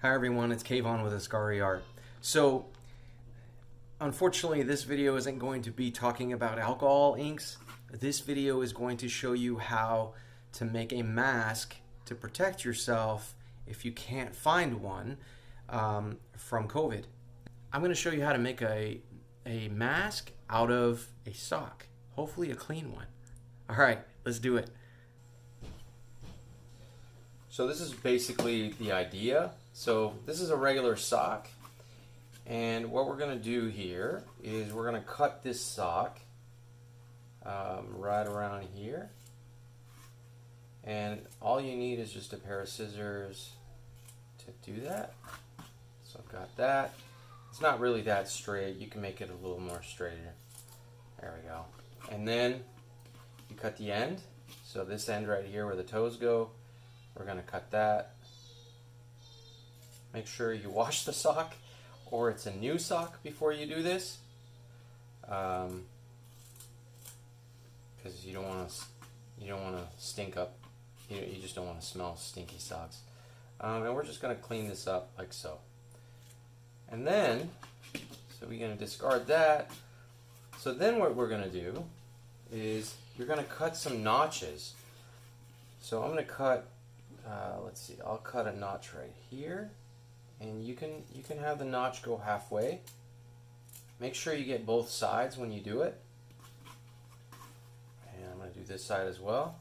Hi everyone, it's Kayvon with Ascari Art. So, unfortunately this video isn't going to be talking about alcohol inks. This video is going to show you how to make a mask to protect yourself if you can't find one from COVID. I'm going to show you how to make a mask out of a sock, hopefully a clean one. Alright, let's do it. So this is basically the idea. So this is a regular sock, and what we're going to do here is we're going to cut this sock right around here, and all you need is just a pair of scissors to do that. So I've got that. It's not really that straight. You can make it a little more straighter. There we go. And then you cut the end. So this end right here where the toes go, we're going to cut that. Make sure you wash the sock, or it's a new sock before you do this, because you don't want to stink up. You just don't want to smell stinky socks. And we're just going to clean this up like so. And then, so we're going to discard that. So then what we're going to do is you're going to cut some notches. So I'm going to cut. Let's see. I'll cut a notch right here. And you can have the notch go halfway. Make sure you get both sides when you do it. And I'm going to do this side as well.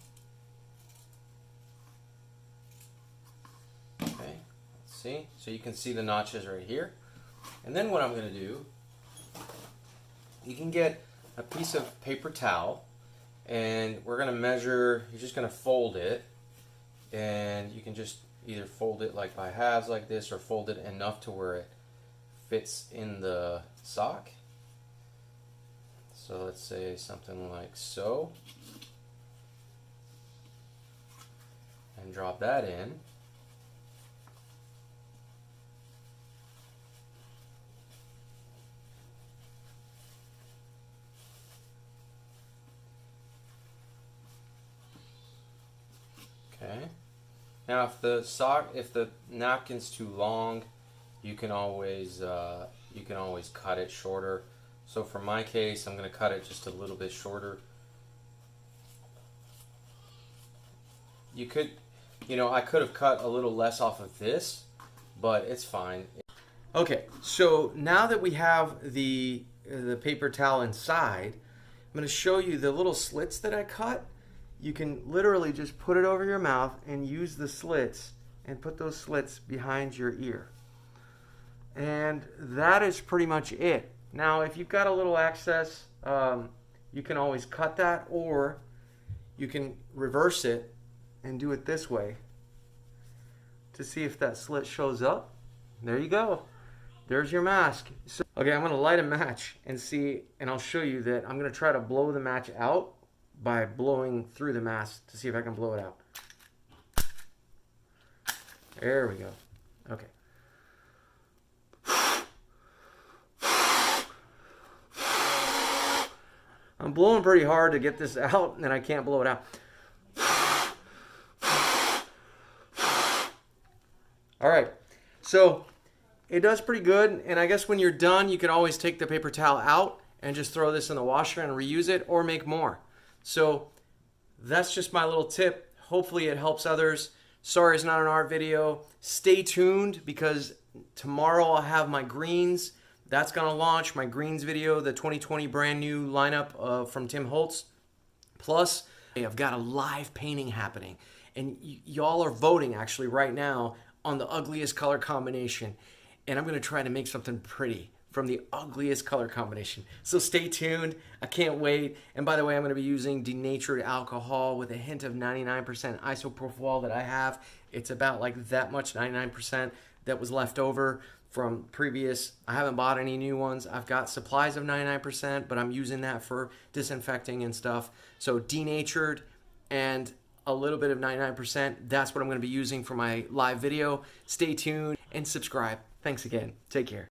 Okay, let's see. So you can see the notches right here. And then what I'm going to do, you can get a piece of paper towel, and we're going to measure, you're just going to fold it, and you can just either fold it like by halves like this, or fold it enough to where it fits in the sock. So let's say something like so, and drop that in. Okay. Now, if the napkin's too long, you can always cut it shorter. So for my case, I'm going to cut it just a little bit shorter. You could, I could have cut a little less off of this, but it's fine. Okay, so now that we have the paper towel inside, I'm going to show you the little slits that I cut. You can literally just put it over your mouth and use the slits and put those slits behind your ear. And that is pretty much it. Now, if you've got a little excess, you can always cut that, or you can reverse it and do it this way to see if that slit shows up. There you go. There's your mask. So, okay, I'm going to light a match and see, and I'll show you that I'm going to try to blow the match out by blowing through the mask to see if I can blow it out. There we go. Okay. I'm blowing pretty hard to get this out, and I can't blow it out. All right. So it does pretty good, and I guess when you're done, you can always take the paper towel out and just throw this in the washer and reuse it, or make more. So that's just my little tip. Hopefully it helps others. Sorry it's not an art video. Stay tuned, because tomorrow I'll have my greens. That's going to launch, my greens video, the 2020 brand new lineup from Tim Holtz. Plus, I've got a live painting happening. And y'all are voting actually right now on the ugliest color combination. And I'm going to try to make something pretty from the ugliest color combination. So stay tuned. I can't wait. And by the way, I'm going to be using denatured alcohol with a hint of 99% isopropyl that I have. It's about like that much, 99%, that was left over from previous. I haven't bought any new ones. I've got supplies of 99%, but I'm using that for disinfecting and stuff. So denatured and a little bit of 99%. That's what I'm going to be using for my live video. Stay tuned and subscribe. Thanks again. Take care.